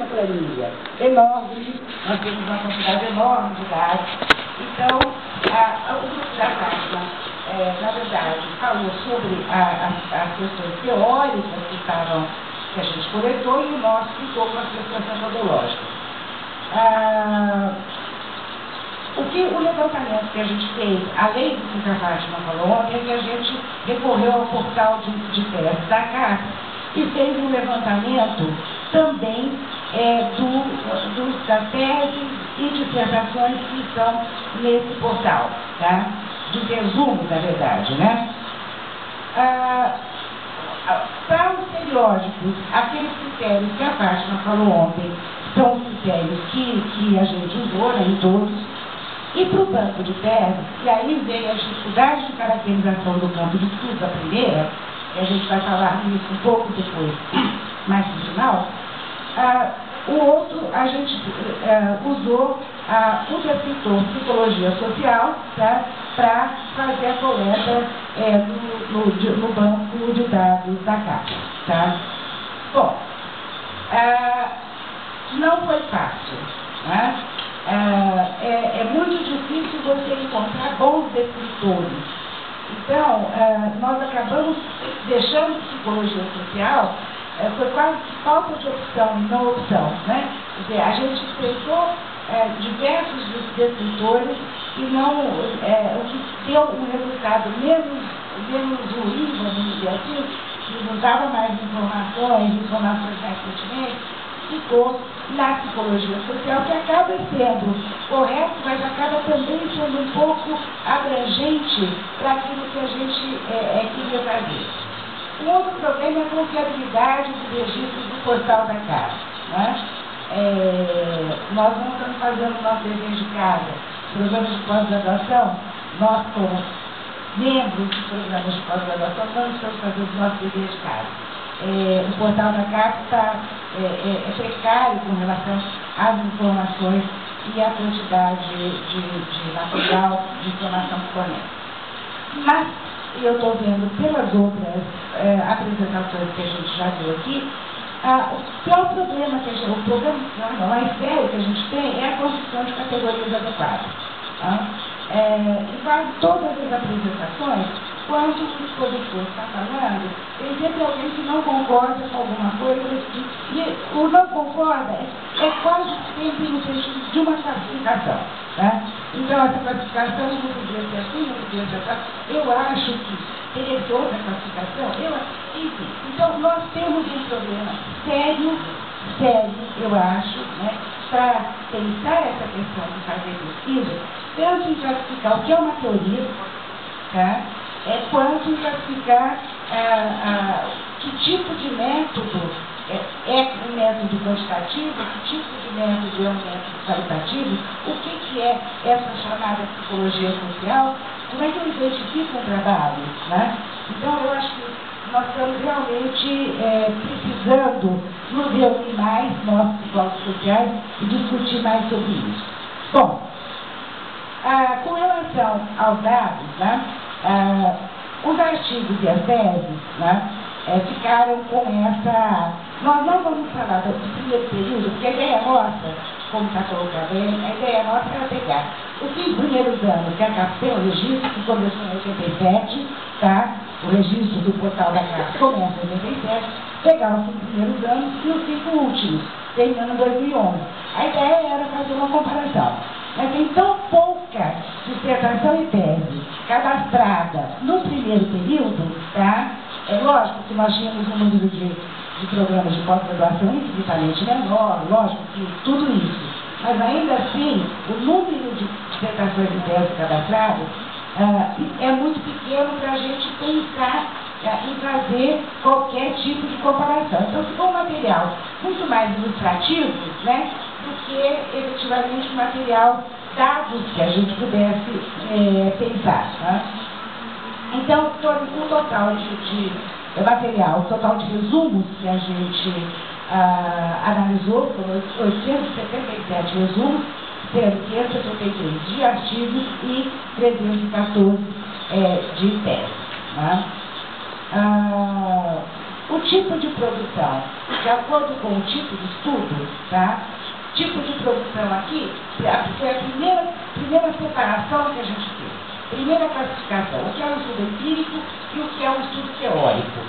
uma planilha enorme, nós temos uma quantidade enorme de dados. Então, o grupo da Fátima, na verdade, falou sobre as questões teóricas que a gente coletou, e o nosso ficou com as questões metodológicas. O levantamento que a gente fez, além do que a Fátima falou ontem, é que a gente recorreu ao portal de tese da CAPES e fez um levantamento também das teses e dissertações que estão nesse portal, tá? De resumo, na verdade, né? Para os periódicos, aqueles critérios que a Fátima falou ontem são os critérios que a gente usou, né, em todos. E para o banco de tese, e aí vem a dificuldade de caracterização do campo de estudo, a primeira, e a gente vai falar nisso um pouco depois, mais no final. O outro, a gente usou o descritor Psicologia Social, tá, para fazer a coleta no banco de dados da CAPES. Tá? Bom, não foi fácil, né? É muito difícil você encontrar bons descritores. Então, nós acabamos deixando Psicologia Social, foi quase falta de opção e não opção, né? Quer dizer, a gente tentou diversos descritores e não, o que deu um resultado menos ruim, vamos dizer assim, que não dava mais informações mais pertinentes, ficou na Psicologia Social, que acaba sendo correto, mas acaba também sendo um pouco abrangente para aquilo que a gente queria fazer. Um outro problema é a confiabilidade do registro do portal da casa, né? Nós não estamos fazendo o nosso dever de casa. Programas de pós-graduação, nós como membros de programas de pós-graduação não estamos fazendo o nosso dever de casa. O portal da casa é precário com relação às informações e à quantidade de material de informação que fornece. Mas eu estou vendo pelas outras apresentações que a gente já viu aqui, o pior problema o problema mais sério que a gente tem é a construção de categorias adequadas. Em quase todas as apresentações, quando o expositor está falando, tem sempre alguém que não concorda com alguma coisa, e o não concorda é quase sempre no sentido de uma classificação. Tá? Então, essa classificação não podia ser assim, não podia ser assim. Eu acho que teria que ser outra classificação. Enfim, então, nós temos um problema sério, eu acho, né, para pensar essa questão de fazer pesquisa, tanto em classificar o que é uma teoria, tá? Quanto em classificar que tipo de método é um método quantitativo, que tipo de método é um método qualitativo, o que é essa chamada psicologia social, como é que eu identifico um trabalho, né? Então, eu acho que nós estamos realmente precisando nos reunir mais, nós, psicólogos sociais, e discutir mais sobre isso. Bom, com relação aos dados, né, os artigos e as teses, né, ficaram com essa... Nós não vamos falar do primeiro período, porque a ideia nossa, como está colocado aí, a ideia nossa era pegar os 5 primeiros anos, que a CAPES tem o registro, que começou em 87, tá? O registro do portal da CAPES começa em 87, pegar os 5 primeiros anos e os 5 últimos, terminando em 2011. A ideia era fazer uma comparação. Mas tem tão pouca dissertação e tese cadastrada no primeiro período, tá? É lógico que nós tínhamos um número de programas de pós-graduação infinitamente menor, lógico que tudo isso. Mas ainda assim, o número de dissertações e teses cadastradas é muito pequeno para a gente pensar em fazer qualquer tipo de comparação. Então ficou um material muito mais ilustrativo, né, do que efetivamente um material dados que a gente pudesse pensar. Né? Então, o total de material, o total de resumos que a gente analisou foram 877 resumos, sendo 563 de artigos e 314 de tese. Né? O tipo de produção, de acordo com o tipo de estudo, tá? Tipo de produção aqui, foi a primeira separação que a gente fez. Primeira classificação, o que é um estudo empírico e o que é um estudo teórico.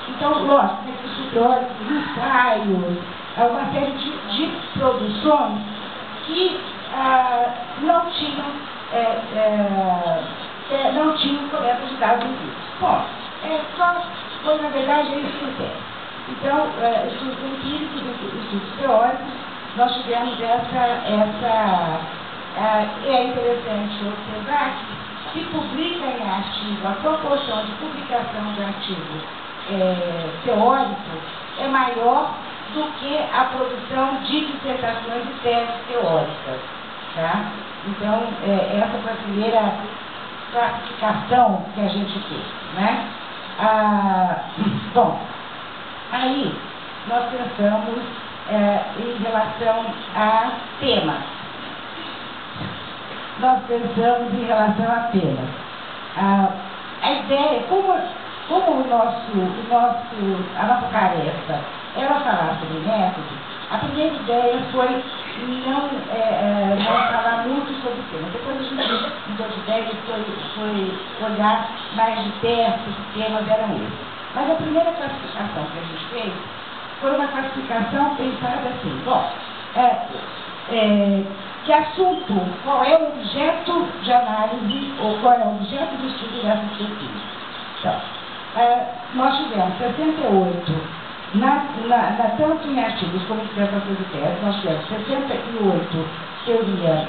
Então, lógico, tem estudo teórico, ensaios, uma série de produções que não tinham coleta de dados empíricos. Bom, foi, na verdade, é isso que acontece. Então, estudos empíricos e estudos teóricos, nós tivemos é interessante observar que se publica em artigo, a proporção de publicação de artigo teórico é maior do que a produção de dissertações e teses teóricas. Tá? Então, essa foi a primeira classificação que a gente fez. Né? Bom, aí nós pensamos em relação a temas. Nós pensamos em relação a temas. A ideia, como a nossa tarefa era falar sobre método, a primeira ideia foi não falar muito sobre temas. Depois a gente mudou de ideia e foi olhar mais de perto que temas eram esses. Mas a primeira classificação que a gente fez foi uma classificação pensada assim, bom, que assunto, qual é o objeto de análise ou qual é o objeto de estudo dessa pesquisa. Então, nós tivemos 68, tanto em artigos como em dissertações e teses, nós tivemos 68 teoria,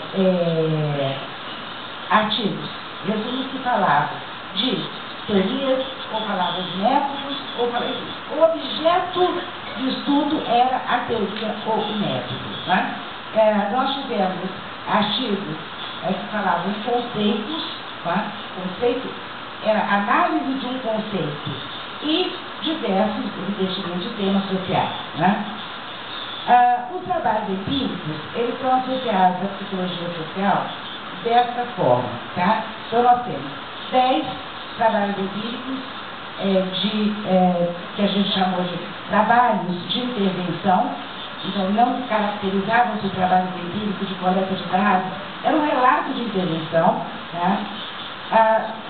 artigos, resumos que falavam de teorias, ou falavam de métodos, ou falavam de... O objeto de estudo era a teoria ou o método. Né? Nós tivemos artigos que falavam de conceitos, né? Conceito era análise de um conceito e diversos, evidentemente, temas sociais. Né? Os trabalhos empíricos, eles são associados à psicologia social dessa forma. Tá? Então, nós temos 10 trabalhos empíricos que a gente chamou de trabalhos de intervenção. Então, não se caracterizavam os trabalhos empíricos de coleta de dados, era um relato de intervenção. Tá?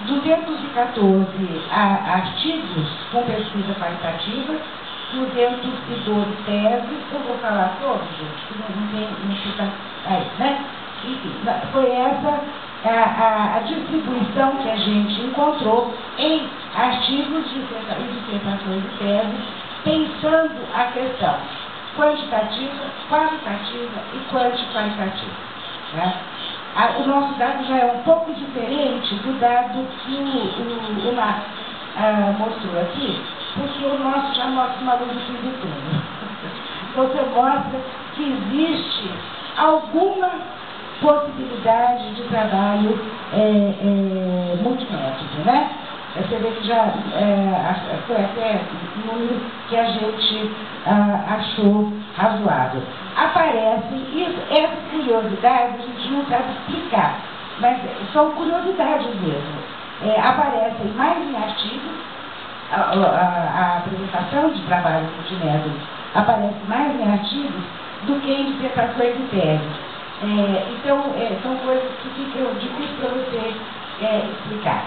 214 artigos com pesquisa qualitativa, 212 teses, eu vou falar todos, gente, que não fica aí, né? Enfim, foi essa a distribuição que a gente encontrou em artigos e dissertações e teses, pensando a questão quantitativa, qualitativa e quantitativa. Né? O nosso dado já é um pouco diferente do dado que o Marcos mostrou aqui, porque o nosso já mostra uma luz de fim de túnel. Você mostra que existe alguma possibilidade de trabalho multimétodo, né? Você vê que já foi até um número que a gente achou razoável. Aparecem, essas curiosidades a gente não sabe explicar, mas são curiosidades mesmo. Aparecem mais em artigos, a apresentação de trabalhos multimétodos aparece mais em artigos do que em dissertações e teses. Então, são coisas que ficam difíceis para você explicar.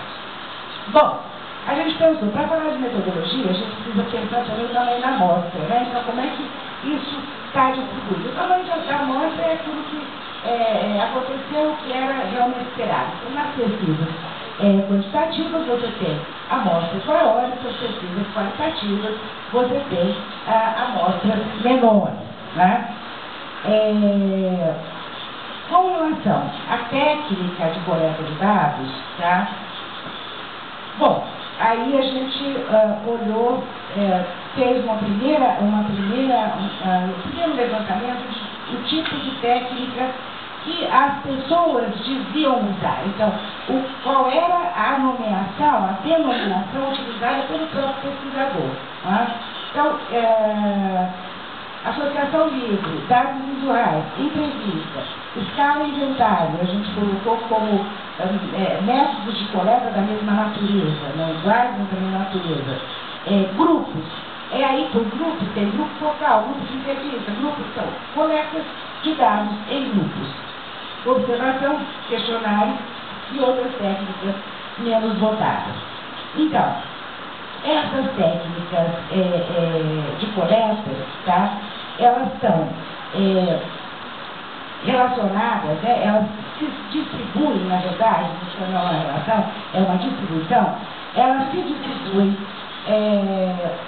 Bom, a gente pensou, para falar de metodologia, a gente precisa pensar também no tamanho da amostra, né? Então, como é que isso está distribuído? O tamanho da amostra é aquilo que aconteceu, que era realmente esperado. Então, nas pesquisas quantitativas, você tem amostras maiores, nas pesquisas qualitativas, você tem amostras menores. Né? Com relação à técnica de coleta de dados, tá? Bom, aí a gente olhou, fez um primeiro levantamento do tipo de técnica que as pessoas deviam usar. Então, qual era a nomeação, a denominação utilizada pelo próprio pesquisador. Tá? Então, associação livre, dados visuais, entrevista, escala e inventário, a gente colocou como métodos de coleta da mesma natureza, iguais, mas da mesma natureza. Grupos, É aí por grupo, tem grupo focal, grupo de entrevista, grupo são coletas de dados em grupos. Observação, questionário e outras técnicas menos votadas. Então, essas técnicas de coleta, tá, elas estão relacionadas, né, elas se distribuem, na verdade, isso não é uma relação, é uma distribuição, elas se distribuem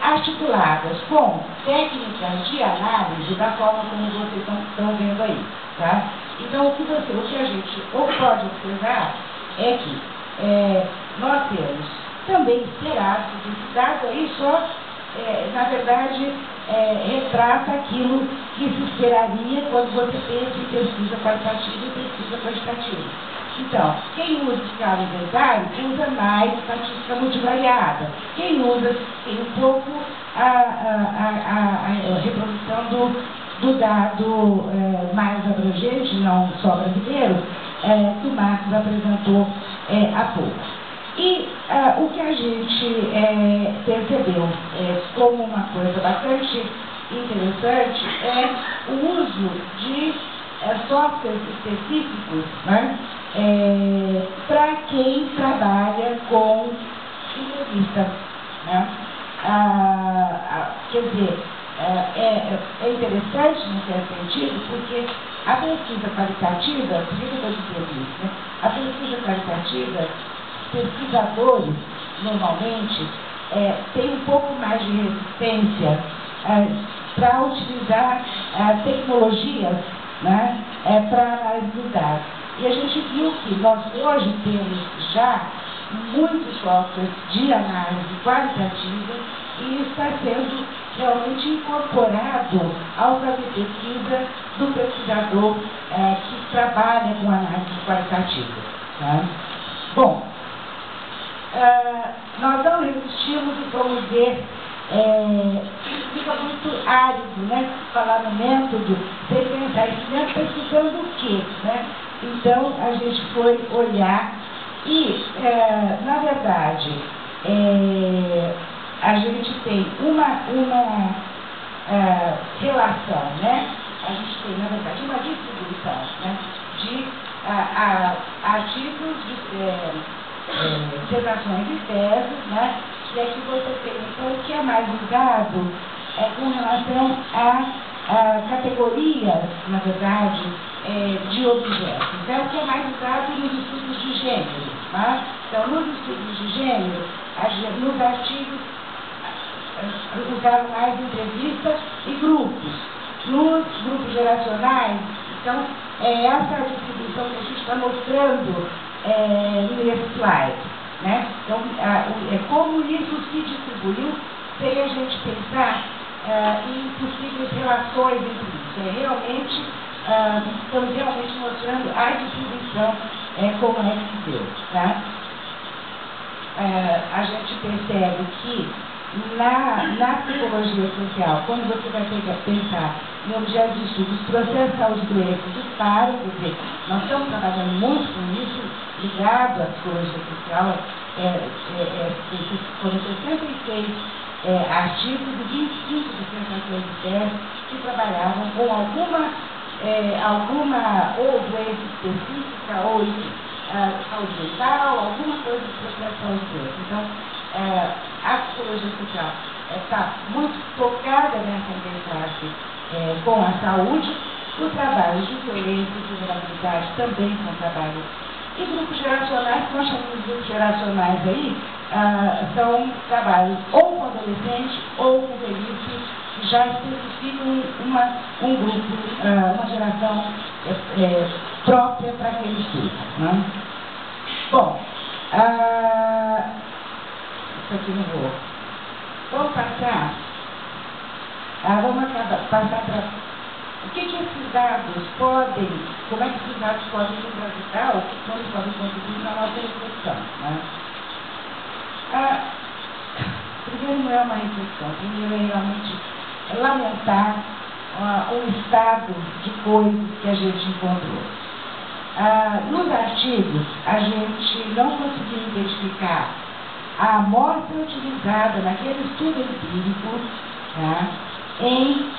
articuladas com técnicas de análise da forma como vocês estão vendo aí, tá? Então, o que a gente pode observar é que nós temos também esperados, esse dado aí só, na verdade, retrata aquilo que se esperaria quando você pensa em pesquisa qualitativa e pesquisa quantitativa. Então, quem usa escala inventário usa mais estatística multivariada. Quem usa tem um pouco a reprodução do dado mais abrangente, não só brasileiro, que o Marcos apresentou há pouco. E o que a gente percebeu como uma coisa bastante interessante é o uso de softwares específicos, né, para quem trabalha com entrevista. Né? Quer dizer, é interessante nesse sentido, porque a pesquisa qualitativa, por que eu estou dizendo isso? Né? A pesquisa qualitativa, pesquisadores, normalmente, têm um pouco mais de resistência para utilizar tecnologias, né, para análise dos dados. E a gente viu que nós hoje temos já muitos softwares de análise qualitativa e está sendo realmente incorporado ao fazer pesquisa do pesquisador que trabalha com análise qualitativa. Tá? Bom, nós não resistimos e vamos ver, fica muito árido, né? Falar no método, sem pensar, esse método está estudando o quê? Né? Então, a gente foi olhar e, na verdade, a gente tem uma relação, né? A gente tem, na verdade, uma distribuição, né, de artigos, dissertações e teses, né? E aqui você tem, então, o que é mais usado com relação a categorias, na verdade, de objetos. Então, o que é mais usado nos estudos de gênero. Tá? Então, nos estudos de gênero, nos artigos, usaram mais entrevistas e grupos. Nos grupos geracionais, então, essa distribuição que a gente está mostrando nesse slide. Né? Então, como isso se distribuiu, sem a gente pensar em possíveis relações entre isso. Realmente, estamos realmente mostrando a distribuição como é que se deu. Tá? A gente percebe que na psicologia social, quando você vai pensar em objetos de estudo, os processos de saúde e doença disparam, quer dizer, nós estamos trabalhando muito com isso, ligado à psicologia social, foram 66 artigos e 25 dissertações de tese que trabalhavam com alguma ou doença específica, ou saúde mental, alguma coisa de processo de saúde e doença. Então, a psicologia social está muito focada nessa interface com a saúde. Os trabalhos de violência e vulnerabilidade também são trabalhos. E grupos geracionais, que nós chamamos de grupos geracionais aí, são trabalhos ou com adolescente ou com velhice, que já especificam um grupo, uma geração própria para aquele estudo. Né? Bom, isso aqui não vou. Vamos passar. Passar para. O que esses dados podem, como é que esses dados podem nos ajudar, ou como eles podem contribuir na nossa reflexão? Né? Primeiro, não é uma reflexão, primeiro é realmente lamentar o estado de coisas que a gente encontrou. Nos artigos, a gente não conseguiu identificar a amostra utilizada naquele estudo empírico tá? Em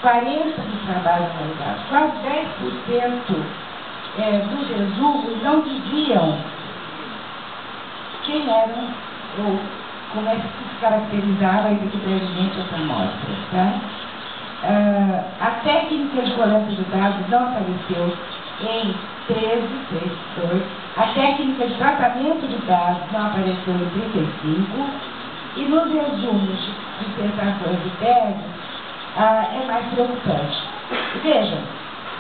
40 dos trabalhos realizados. Quase 10% dos resumos não diziam quem eram ou como é que se caracterizava equilibralmente essa amostra. Tá? A técnica de coleta de dados não apareceu em 13, a técnica de tratamento de dados não apareceu em 35, e nos resumos de dissertações e teses é mais preocupante. Vejam,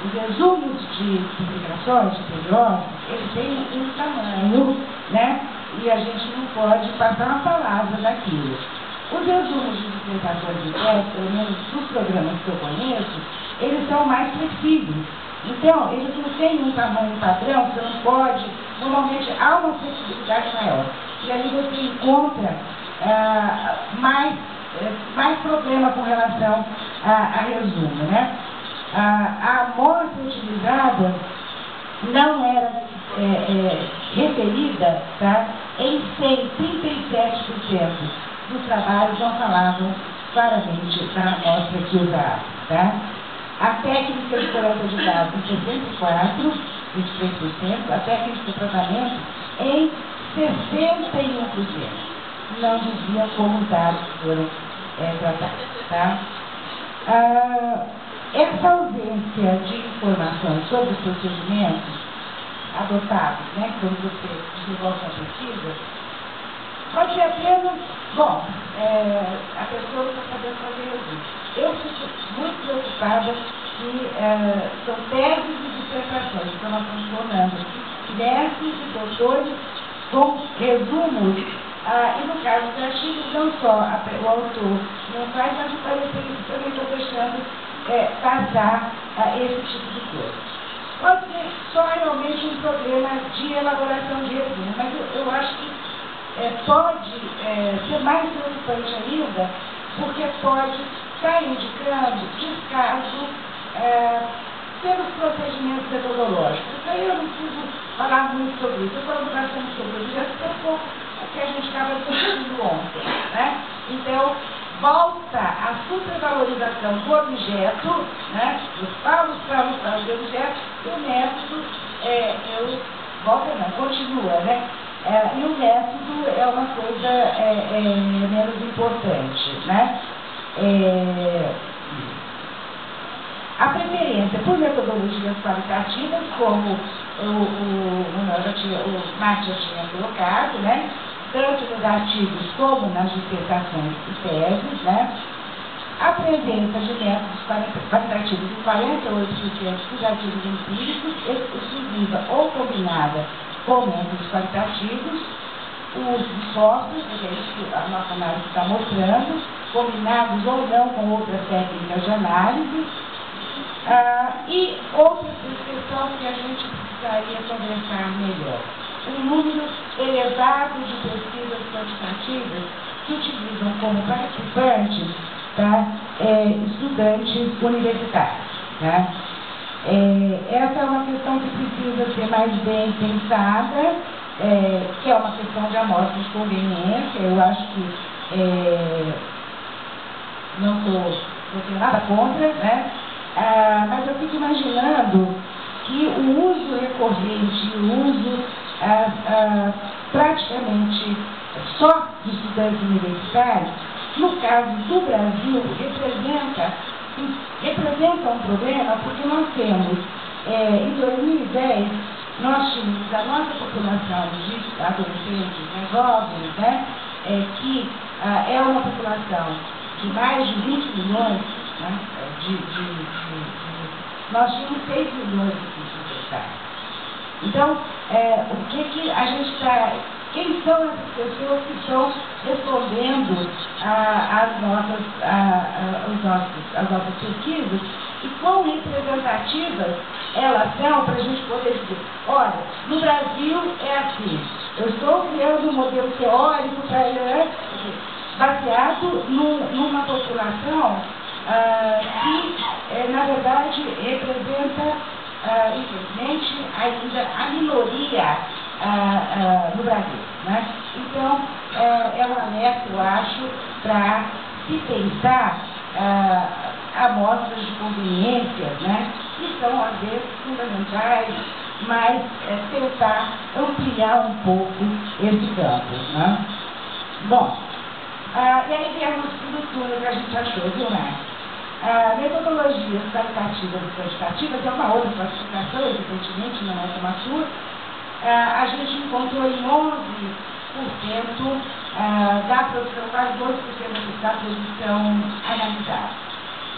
os resumos de publicações, de periódicos, eles têm um tamanho, né? E a gente não pode passar uma palavra daquilo. Os resumos de dissertações e teses, pelo menos dos programas que eu conheço, eles são mais flexíveis. Então, eles não têm um tamanho padrão, você não pode, normalmente há uma flexibilidade maior. E aí você encontra mais problema com relação a resumo, né? A amostra utilizada não era referida, tá? Em 37% dos trabalhos não falavam claramente da amostra que usava, tá? A técnica de coleta de dados em 64%, 23%, a técnica de tratamento em 61%. Não dizia como os dados foram tratados, tá? Essa ausência de informações sobre os procedimentos adotados, né, quando você desenvolve uma pesquisa, pode ser apenas, bom, a pessoa não está sabendo fazer resumo. Eu fico muito preocupada que são teses e dissertações, então nós estamos tornando mestres e doutores com resumos, e no caso dos artigos, não só o autor não faz, mas o parecer também estou deixando passar esse tipo de coisa. Pode ser só realmente um problema de elaboração de resumo, mas eu acho que pode ser mais preocupante ainda, porque pode estar indicando descaso pelos procedimentos metodológicos. Aí eu não preciso falar muito sobre isso, eu falo bastante sobre isso, é um pouco o que a gente estava discutindo ontem, né? Então, volta a supervalorização do objeto, né? Os falos do objeto, e o método, continua, né? E o método é uma coisa menos importante, né? A preferência por metodologias qualitativas, como o Márcio já tinha colocado, né? Tanto nos artigos como nas dissertações e teses, né? A presença de métodos qualitativos em 48% dos artigos empíricos, exclusiva ou combinada com métodos qualitativos, os esforços, que é isso que a nossa análise está mostrando, combinados ou não com outras técnicas de análise, e outra questão que a gente precisaria conversar melhor. Um número elevado de pesquisas quantitativas que utilizam como participantes, tá, estudantes universitários. Tá? Essa é uma questão que precisa ser mais bem pensada, que é uma questão de amostra de conveniência. Eu acho que não tenho nada contra, né? Mas eu fico imaginando que o uso recorrente, o uso praticamente só de estudantes universitários, no caso do Brasil, representa um problema, porque nós temos, em 2010, nós tínhamos a nossa população de adolescentes, né, jovens, né, que é uma população de mais de 20 milhões, né, nós tínhamos 6 milhões de universitários. Então, o que a gente está... Quem são essas pessoas que estão respondendo às nossas pesquisas e quão representativas elas são para a gente poder dizer, olha, no Brasil é assim, eu estou criando um modelo teórico baseado numa população que, na verdade, representa, infelizmente, ainda a minoria no Brasil. Né? Então, é um alerta, eu acho, para se pensar amostras de conveniências, né, que são, às vezes, fundamentais, mas tentar ampliar um pouco esse campo, né? Bom, e aí viemos tudo que a gente achou, viu, né? Metodologias qualitativas e quantitativas é uma outra classificação, evidentemente, não é como a sua. A gente encontrou em 11% da produção, quase 12% da produção analisada.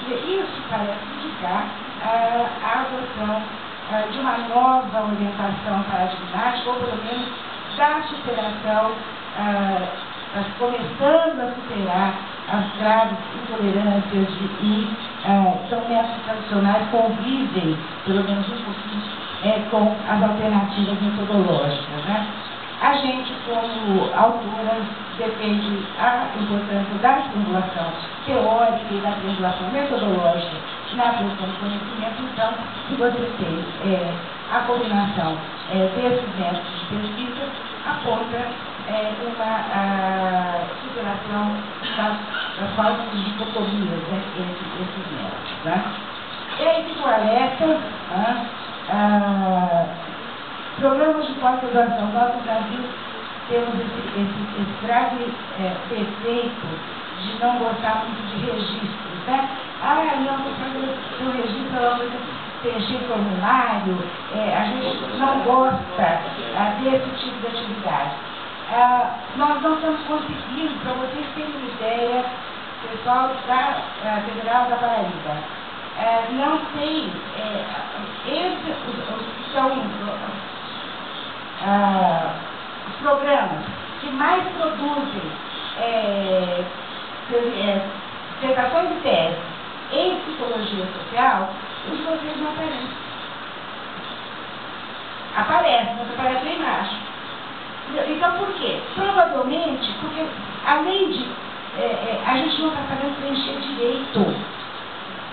E isso parece indicar a adoção de uma nova orientação paradigmática, ou pelo menos da superação, começando a superar as graves intolerâncias e então métodos tradicionais convivem, pelo menos um pouquinho, com as alternativas metodológicas, né? A gente, como autoras, defende a importância da triangulação teórica e da triangulação metodológica na produção do conhecimento. Então, se você tem a combinação desses métodos de pesquisa, aponta uma superação das falsas dicotomias entre esses métodos, né? E aí fica o alerta, programas de pós-graduação. Nós no Brasil temos esse grave defeito de não gostar muito de registros, né? Não, vou fazer o registro, não vou preencher formulário, a gente não gosta desse tipo de atividade. Nós não estamos conseguindo, para vocês terem uma ideia, pessoal da Federal da Paraíba, não tem, são os programas que mais produzem dissertações de tese em psicologia social, os vocês não aparecem. Aparece, mas aparece lá embaixo. Então, por quê? Provavelmente, porque além de a gente não está sabendo preencher direito.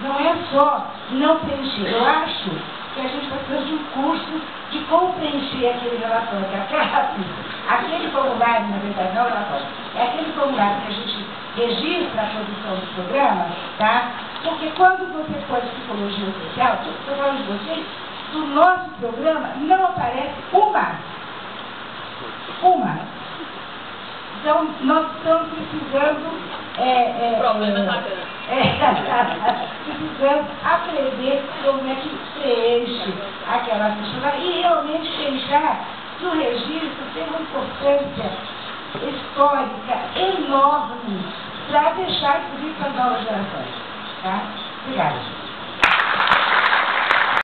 Não é só não preencher. Eu acho que a gente precisa de um curso de como preencher aquele relatório. Aquele formulário, na verdade, não é relatório. É aquele formulário que a gente registra a produção do programa, tá? Porque quando você põe psicologia social, estou falando de vocês, do nosso programa não aparece uma. Então, nós estamos precisando precisamos aprender como é que preenche aquela ficha e realmente pensar que o registro tem uma importância histórica enorme para deixar, inclusive, para as novas gerações. Tá? Obrigada.